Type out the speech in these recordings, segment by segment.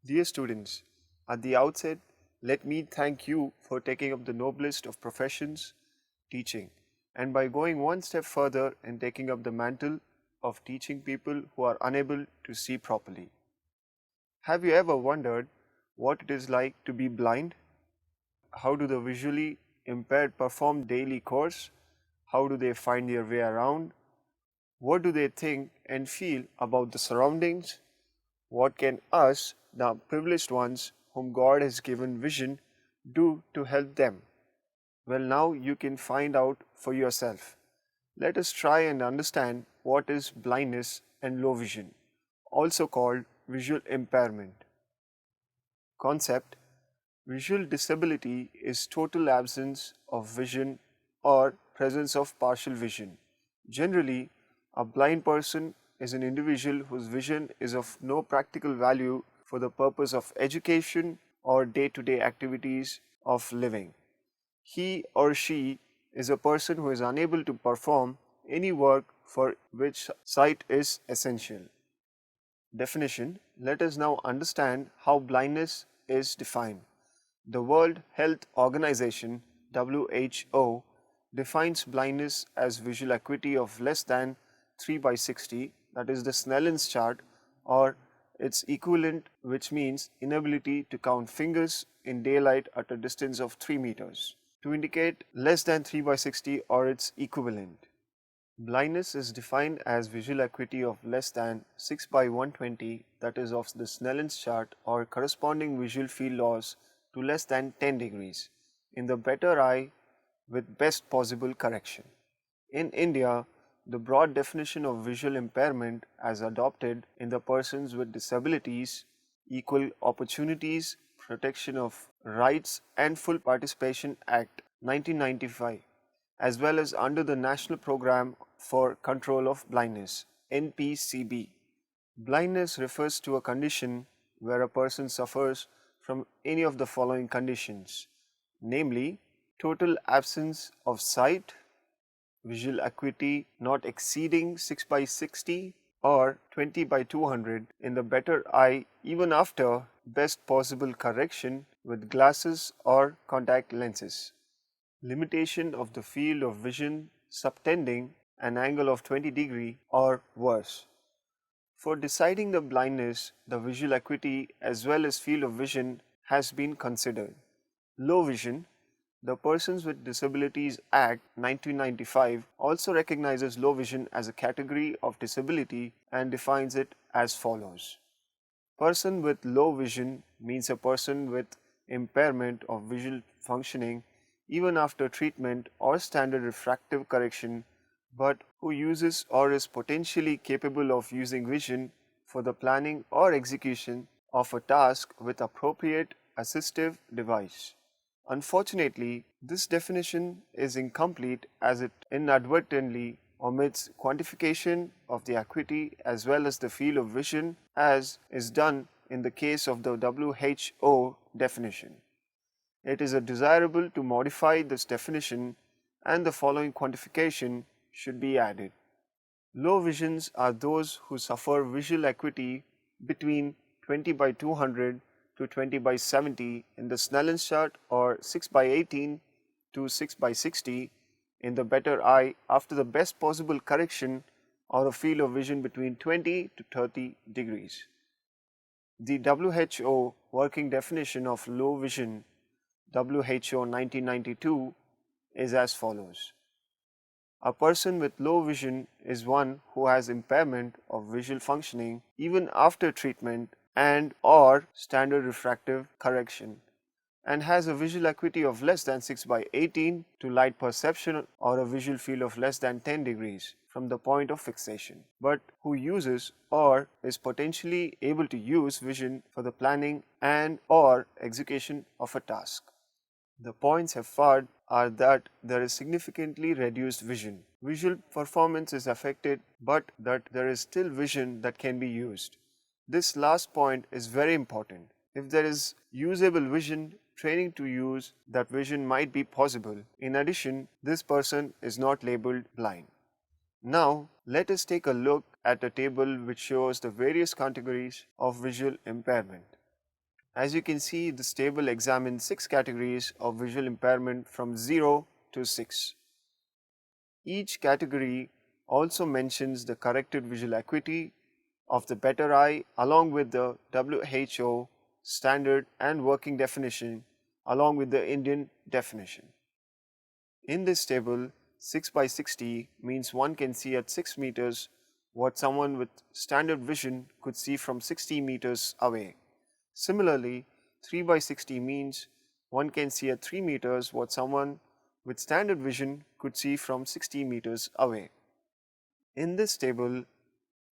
Dear students, at the outset, let me thank you for taking up the noblest of professions, teaching, and by going one step further in taking up the mantle of teaching people who are unable to see properly. Have you ever wondered what it is like to be blind? How do the visually impaired perform daily chores? How do they find their way around? What do they think and feel about the surroundings? What can us, the privileged ones whom God has given vision, do to help them? Well, now you can find out for yourself. Let us try and understand what is blindness and low vision, also called visual impairment. Concept: visual disability is total absence of vision or presence of partial vision. Generally, a blind person is an individual whose vision is of no practical value for the purpose of education or day-to-day activities of living. He or she is a person who is unable to perform any work for which sight is essential. Definition: let us now understand how blindness is defined. The World Health Organization (WHO) defines blindness as visual acuity of less than 3 by 60, that is the Snellen's chart, or its equivalent, which means inability to count fingers in daylight at a distance of 3 meters, to indicate less than 3 by 60 or its equivalent. Blindness is defined as visual acuity of less than 6 by 120, that is of the Snellen's chart, or corresponding visual field loss to less than 10 degrees in the better eye with best possible correction. In India, the broad definition of visual impairment as adopted in the Persons with Disabilities, Equal Opportunities, Protection of Rights and Full Participation Act 1995, as well as under the National Program for Control of Blindness (NPCB). Blindness refers to a condition where a person suffers from any of the following conditions, namely total absence of sight, visual acuity not exceeding 6 by 60 or 20 by 200 in the better eye even after best possible correction with glasses or contact lenses. Limitation of the field of vision subtending an angle of 20 degree or worse. For deciding the blindness, the visual acuity as well as field of vision has been considered. Low vision. The Persons with Disabilities Act 1995 also recognizes low vision as a category of disability and defines it as follows. Person with low vision means a person with impairment of visual functioning even after treatment or standard refractive correction, but who uses or is potentially capable of using vision for the planning or execution of a task with appropriate assistive device. Unfortunately, this definition is incomplete as it inadvertently omits quantification of the acuity as well as the field of vision as is done in the case of the WHO definition. It is desirable to modify this definition and the following quantification should be added. Low visions are those who suffer visual acuity between 20 by 200 to 20 by 70 in the Snellen's chart or 6 by 18 to 6 by 60 in the better eye after the best possible correction or a field of vision between 20 to 30 degrees. The WHO working definition of low vision, WHO 1992, is as follows. A person with low vision is one who has impairment of visual functioning even after treatment and or standard refractive correction. and has a visual acuity of less than 6 by 18 to light perception or a visual field of less than 10 degrees from the point of fixation, but who uses or is potentially able to use vision for the planning and or execution of a task. The points Fard are that there is significantly reduced vision. Visual performance is affected, but that there is still vision that can be used. This last point is very important. If there is usable vision, training to use that vision might be possible. In addition, this person is not labeled blind. Now, let us take a look at a table which shows the various categories of visual impairment. As you can see, this table examines 6 categories of visual impairment from 0 to 6. Each category also mentions the corrected visual acuity of the better eye along with the WHO standard and working definition along with the Indian definition. In this table, 6 by 60 means one can see at 6 meters what someone with standard vision could see from 60 meters away. Similarly, 3 by 60 means one can see at 3 meters what someone with standard vision could see from 60 meters away. In this table,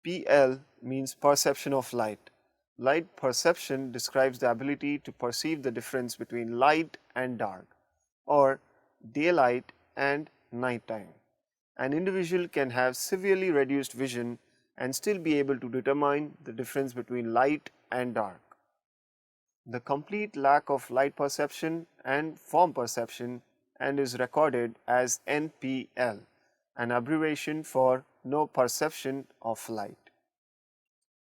PL means perception of light. Light perception describes the ability to perceive the difference between light and dark, or daylight and nighttime. An individual can have severely reduced vision and still be able to determine the difference between light and dark. The complete lack of light perception and form perception and is recorded as NPL, an abbreviation for no perception of light.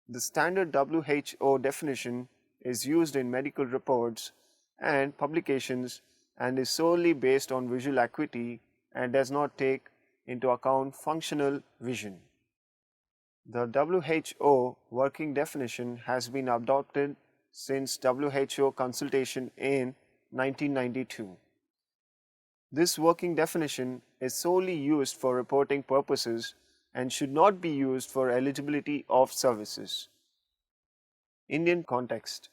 The standard WHO definition is used in medical reports and publications and is solely based on visual acuity and does not take into account functional vision. The WHO working definition has been adopted since WHO consultation in 1992. This working definition is solely used for reporting purposes and should not be used for eligibility of services. Indian context.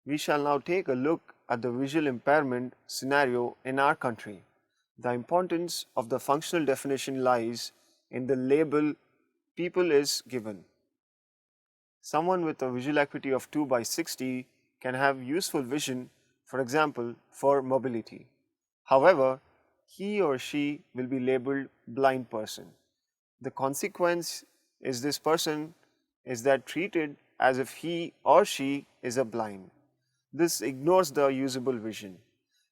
We shall now take a look at the visual impairment scenario in our country. The importance of the functional definition lies in the label people is given. Someone with a visual acuity of 2 by 60 can have useful vision, for example, for mobility. However, he or she will be labeled blind person. The consequence is this person is that treated as if he or she is a blind. This ignores the usable vision.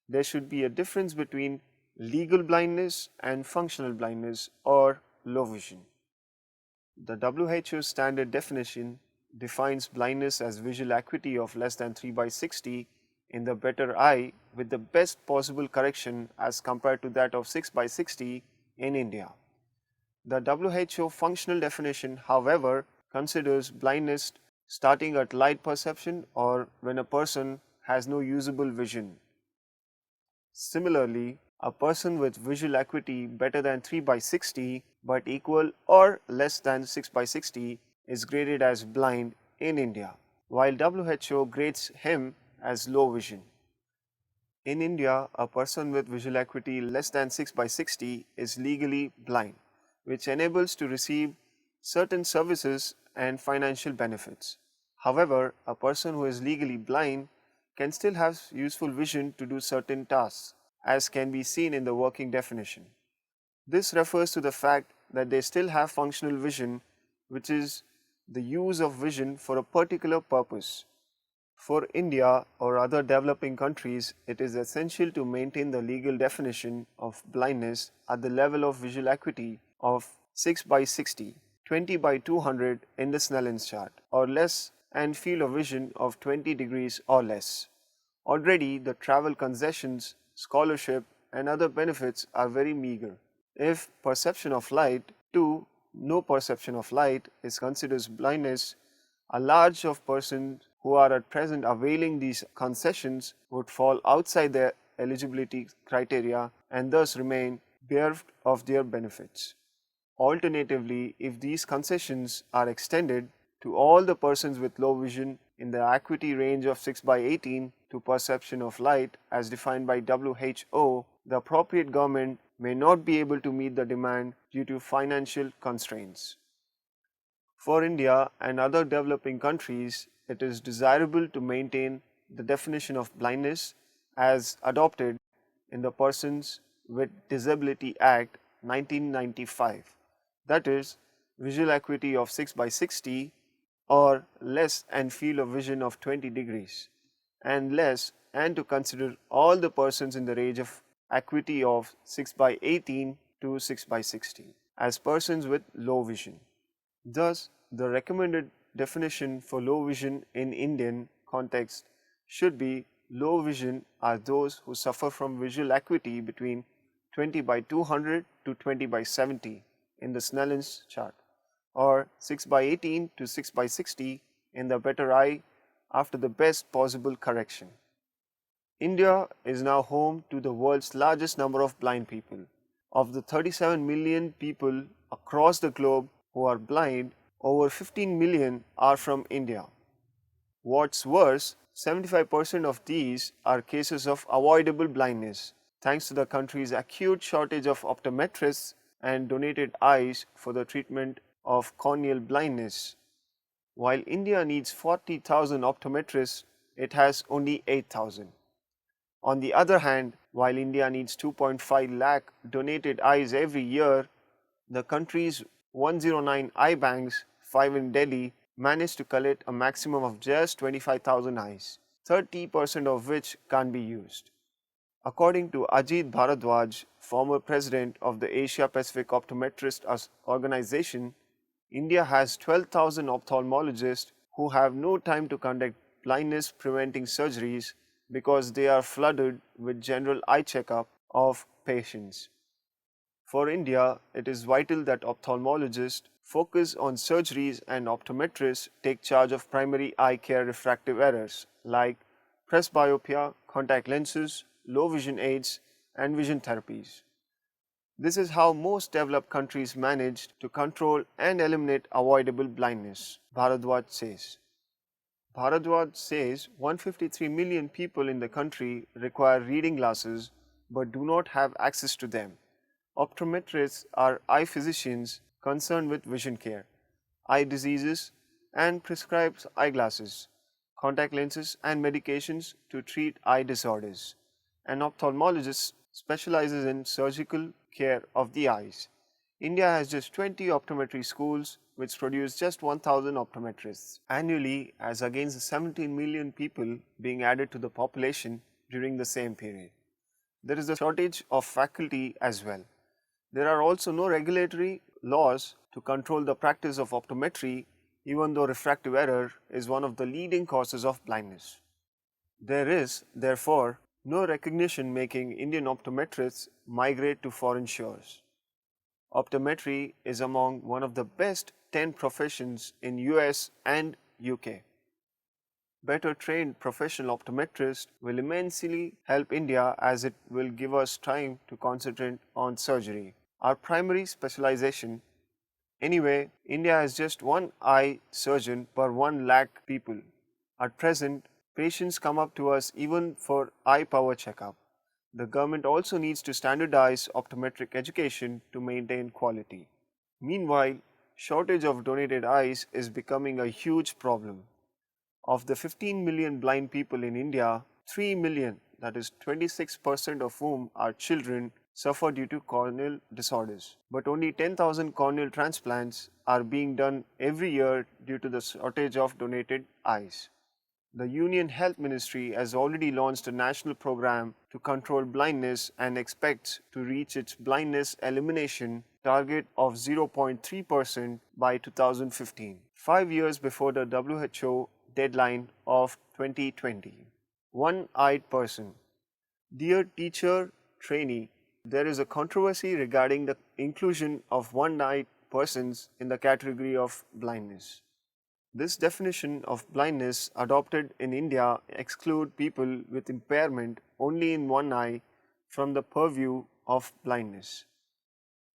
There should be a difference between legal blindness and functional blindness or low vision. The WHO standard definition defines blindness as visual acuity of less than 3 by 60 in the better eye with the best possible correction as compared to that of 6 by 60 in India. The WHO functional definition, however, considers blindness starting at light perception or when a person has no usable vision. Similarly, a person with visual acuity better than 3 by 60 but equal or less than 6 by 60 is graded as blind in India, while WHO grades him as low vision. In India, a person with visual acuity less than 6 by 60 is legally blind, which enables to receive certain services and financial benefits. However, a person who is legally blind can still have useful vision to do certain tasks, as can be seen in the working definition. This refers to the fact that they still have functional vision, which is the use of vision for a particular purpose. For India or other developing countries, it is essential to maintain the legal definition of blindness at the level of visual acuity of 6 by 60, 20 by 200 in the Snellen's chart or less and field of vision of 20 degrees or less. Already the travel concessions, scholarship and other benefits are very meager. If perception of light to no perception of light is considered blindness, a large of persons who are at present availing these concessions would fall outside their eligibility criteria and thus remain bereft of their benefits. Alternatively, if these concessions are extended to all the persons with low vision in the acuity range of 6 by 18 to perception of light as defined by WHO, the appropriate government may not be able to meet the demand due to financial constraints. For India and other developing countries, it is desirable to maintain the definition of blindness as adopted in the Persons with Disability Act 1995, that is, visual acuity of 6 by 60 or less and field of vision of 20 degrees and less, and to consider all the persons in the range of acuity of 6 by 18 to 6 by 60 as persons with low vision. Thus, the recommended definition for low vision in Indian context should be low vision are those who suffer from visual acuity between 20 by 200 to 20 by 70 in the Snellen's chart, or 6 by 18 to 6 by 60 in the better eye after the best possible correction. India is now home to the world's largest number of blind people. Of the 37 million people across the globe who are blind, over 15 million are from India. What's worse, 75% of these are cases of avoidable blindness, thanks to the country's acute shortage of optometrists and donated eyes for the treatment of corneal blindness. While India needs 40,000 optometrists, it has only 8,000. On the other hand, while India needs 2.5 lakh donated eyes every year, the country's 109 eye banks, 5 in Delhi, managed to collect a maximum of just 25,000 eyes, 30% of which can't be used. According to Ajit Bharadwaj, former president of the Asia Pacific Optometrist Organization, India has 12,000 ophthalmologists who have no time to conduct blindness preventing surgeries because they are flooded with general eye checkup of patients. For India, it is vital that ophthalmologists focus on surgeries and optometrists take charge of primary eye care refractive errors like presbyopia, contact lenses, low vision aids, and vision therapies. This is how most developed countries managed to control and eliminate avoidable blindness, Bharadwaj says. Bharadwaj says 153 million people in the country require reading glasses but do not have access to them. Optometrists are eye physicians concerned with vision care, eye diseases, and prescribes eyeglasses, contact lenses, and medications to treat eye disorders. An ophthalmologist specializes in surgical care of the eyes. India has just 20 optometry schools which produce just 1,000 optometrists annually as against the 17 million people being added to the population during the same period. There is a shortage of faculty as well. There are also no regulatory laws to control the practice of optometry, even though refractive error is one of the leading causes of blindness. There is, therefore, no recognition making Indian optometrists migrate to foreign shores. Optometry is among one of the best 10 professions in US and UK. Better trained professional optometrists will immensely help India as it will give us time to concentrate on surgery, our primary specialization. Anyway, India has just one eye surgeon per 1 lakh people. At present, patients come up to us even for eye power checkup. The government also needs to standardize optometric education to maintain quality. Meanwhile, shortage of donated eyes is becoming a huge problem. Of the 15 million blind people in India, 3 million, that is 26% of whom are children, suffer due to corneal disorders. But only 10,000 corneal transplants are being done every year due to the shortage of donated eyes. The Union Health Ministry has already launched a national program to control blindness and expects to reach its blindness elimination target of 0.3% by 2015, 5 years before the WHO deadline of 2020. One-eyed person. Dear teacher, trainee, there is a controversy regarding the inclusion of one-eyed persons in the category of blindness. This definition of blindness adopted in India exclude people with impairment only in one eye from the purview of blindness.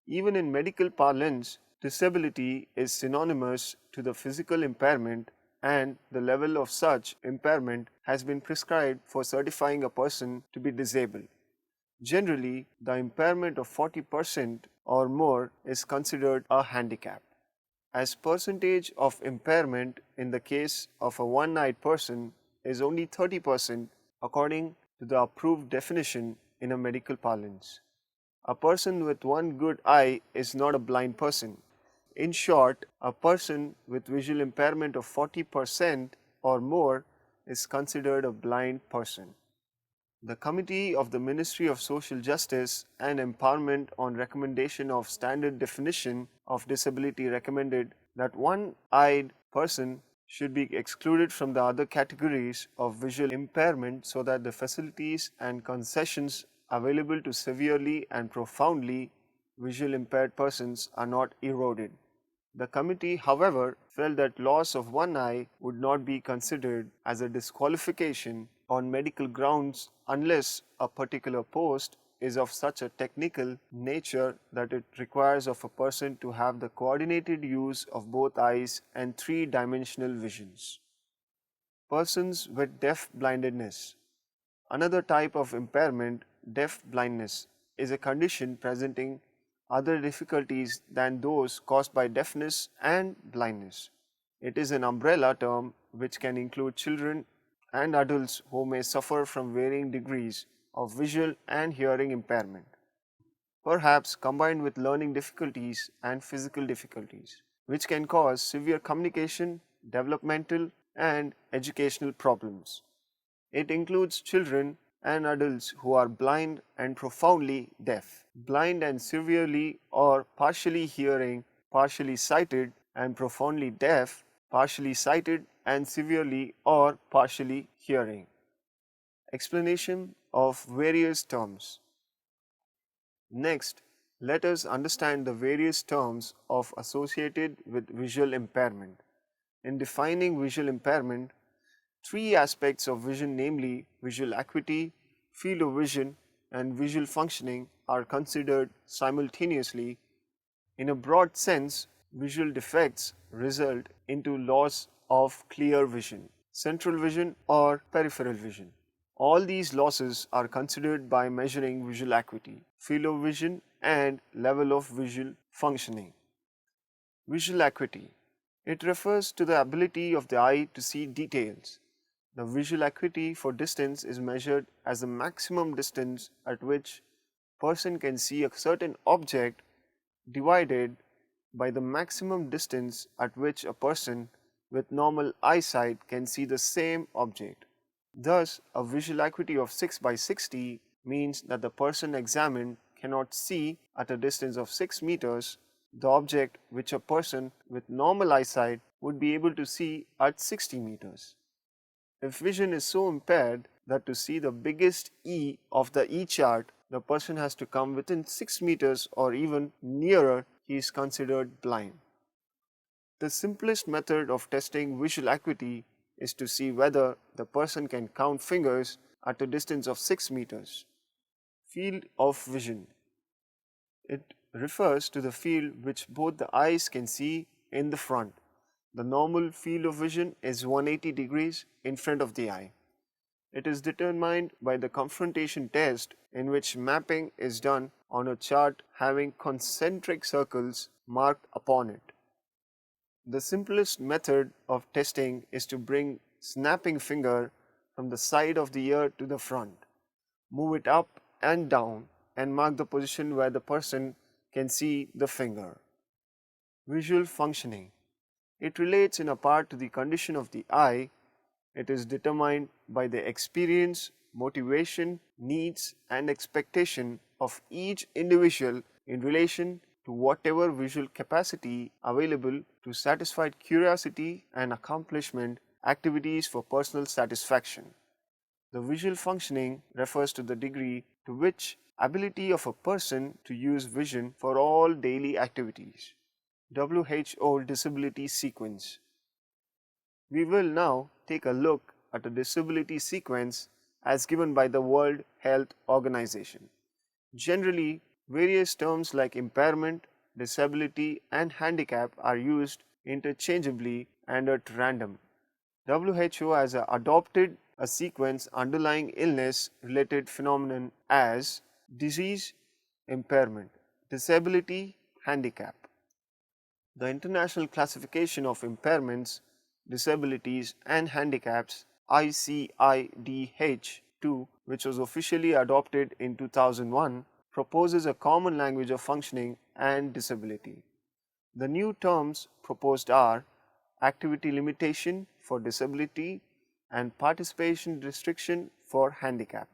Even in medical parlance, disability is synonymous to the physical impairment and the level of such impairment has been prescribed for certifying a person to be disabled. Generally, the impairment of 40% or more is considered a handicap. As percentage of impairment in the case of a one-eyed person is only 30% according to the approved definition in a medical parlance. A person with one good eye is not a blind person. In short, a person with visual impairment of 40% or more is considered a blind person. The Committee of the Ministry of Social Justice and Empowerment on recommendation of standard definition of disability recommended that one-eyed person should be excluded from the other categories of visual impairment so that the facilities and concessions available to severely and profoundly visual impaired persons are not eroded. The committee, however, felt that loss of one eye would not be considered as a disqualification on medical grounds unless a particular post is of such a technical nature that it requires of a person to have the coordinated use of both eyes and three-dimensional visions. Persons with deaf blindness. Another type of impairment, deaf blindness, is a condition presenting other difficulties than those caused by deafness and blindness. It is an umbrella term which can include children and adults who may suffer from varying degrees of visual and hearing impairment, perhaps combined with learning difficulties and physical difficulties, which can cause severe communication, developmental, and educational problems. It includes children and adults who are blind and profoundly deaf, blind and severely or partially hearing, partially sighted, and profoundly deaf, partially sighted, and severely or partially hearing. Explanation of various terms. Next, let us understand the various terms of associated with visual impairment. In defining visual impairment, three aspects of vision, namely visual acuity, field of vision, and visual functioning, are considered simultaneously. In a broad sense, visual defects result into loss of clear vision, central vision, or peripheral vision. All these losses are considered by measuring visual acuity, field of vision, and level of visual functioning. Visual acuity. It refers to the ability of the eye to see details. The visual acuity for distance is measured as the maximum distance at which person can see a certain object divided by the maximum distance at which a person with normal eyesight can see the same object. Thus, a visual acuity of 6 by 60 means that the person examined cannot see at a distance of 6 meters the object which a person with normal eyesight would be able to see at 60 meters. If vision is so impaired that to see the biggest E of the E chart, the person has to come within 6 meters or even nearer, he is considered blind. The simplest method of testing visual acuity is to see whether the person can count fingers at a distance of 6 meters. Field of vision. It refers to the field which both the eyes can see in the front. The normal field of vision is 180 degrees in front of the eye. It is determined by the confrontation test in which mapping is done on a chart having concentric circles marked upon it. The simplest method of testing is to bring snapping finger from the side of the ear to the front, move it up and down and mark the position where the person can see the finger. Visual functioning. It relates in a part to the condition of the eye. It is determined by the experience, motivation, needs, and expectation of each individual in relation to whatever visual capacity available to satisfy curiosity and accomplishment activities for personal satisfaction. The visual functioning refers to the degree to which ability of a person to use vision for all daily activities. WHO Disability Sequence. We will now take a look at a disability sequence as given by the World Health Organization. Generally, various terms like impairment, disability, and handicap are used interchangeably and at random. WHO has adopted a sequence underlying illness related phenomenon as disease, impairment, disability, handicap. The International Classification of Impairments, Disabilities and Handicaps ICIDH-2, which was officially adopted in 2001, proposes a common language of functioning and disability. The new terms proposed are activity limitation for disability and participation restriction for handicap.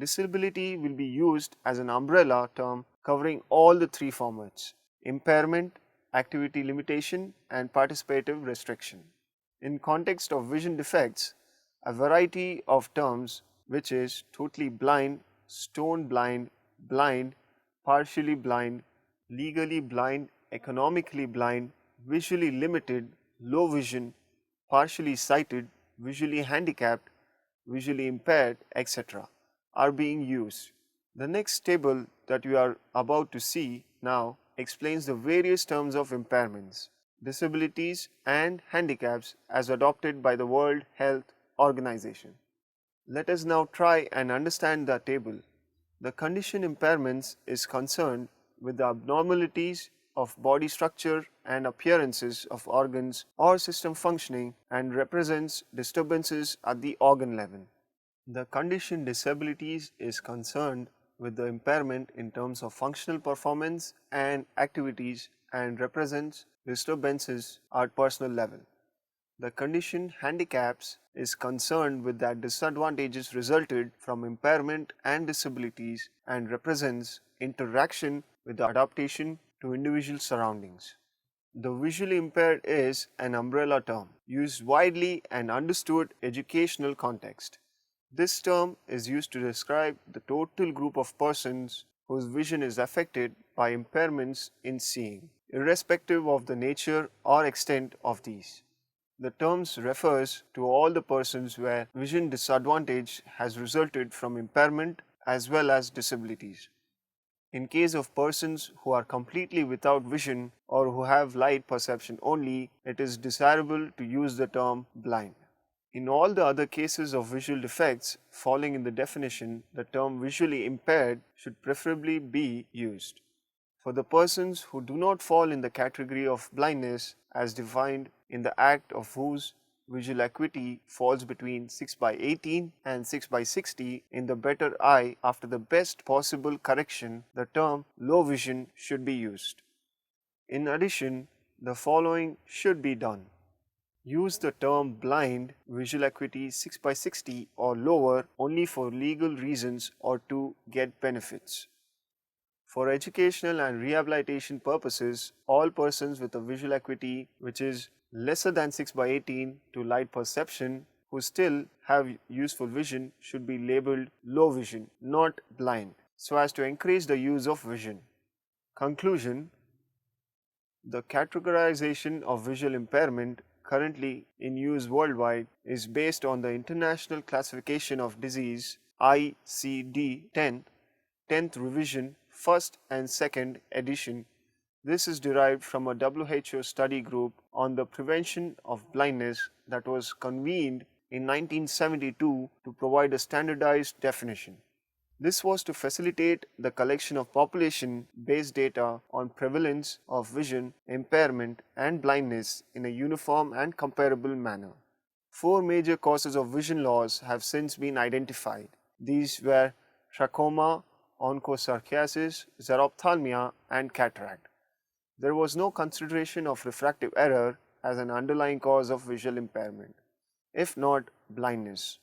Disability will be used as an umbrella term covering all the three formats: impairment, activity limitation and participative restriction. In context of vision defects, a variety of terms, which is totally blind, stone blind, blind, partially blind, legally blind, economically blind, visually limited, low vision, partially sighted, visually handicapped, visually impaired, etc., are being used. The next table that you are about to see now explains the various terms of impairments, disabilities and handicaps as adopted by the World Health Organization. Let us now try and understand the table. The condition impairments is concerned with the abnormalities of body structure and appearances of organs or system functioning and represents disturbances at the organ level. The condition disabilities is concerned with the impairment in terms of functional performance and activities and represents disturbances at personal level. The condition handicaps is concerned with that disadvantages resulted from impairment and disabilities and represents interaction with the adaptation to individual surroundings. The visually impaired is an umbrella term used widely and understood educational context. This term is used to describe the total group of persons whose vision is affected by impairments in seeing, irrespective of the nature or extent of these. The terms refers to all the persons where vision disadvantage has resulted from impairment as well as disabilities. In case of persons who are completely without vision or who have light perception only, it is desirable to use the term blind. In all the other cases of visual defects falling in the definition, the term visually impaired should preferably be used. For the persons who do not fall in the category of blindness as defined in the Act of whose visual acuity falls between 6/18 and 6/60 in the better eye after the best possible correction, the term low vision should be used. In addition, the following should be done. Use the term blind, visual acuity 6/60 or lower only for legal reasons or to get benefits. For educational and rehabilitation purposes, all persons with a visual acuity which is lesser than 6/18 to light perception who still have useful vision should be labeled low vision, not blind, so as to encourage the use of vision. Conclusion: the categorization of visual impairment currently in use worldwide is based on the International Classification of Disease ICD-10, 10th revision, 1st and 2nd edition. This is derived from a WHO study group on the prevention of blindness that was convened in 1972 to provide a standardized definition. This was to facilitate the collection of population-based data on prevalence of vision impairment and blindness in a uniform and comparable manner. 4 major causes of vision loss have since been identified. These were trachoma, onchocerciasis, xerophthalmia, and cataract. There was no consideration of refractive error as an underlying cause of visual impairment, if not blindness.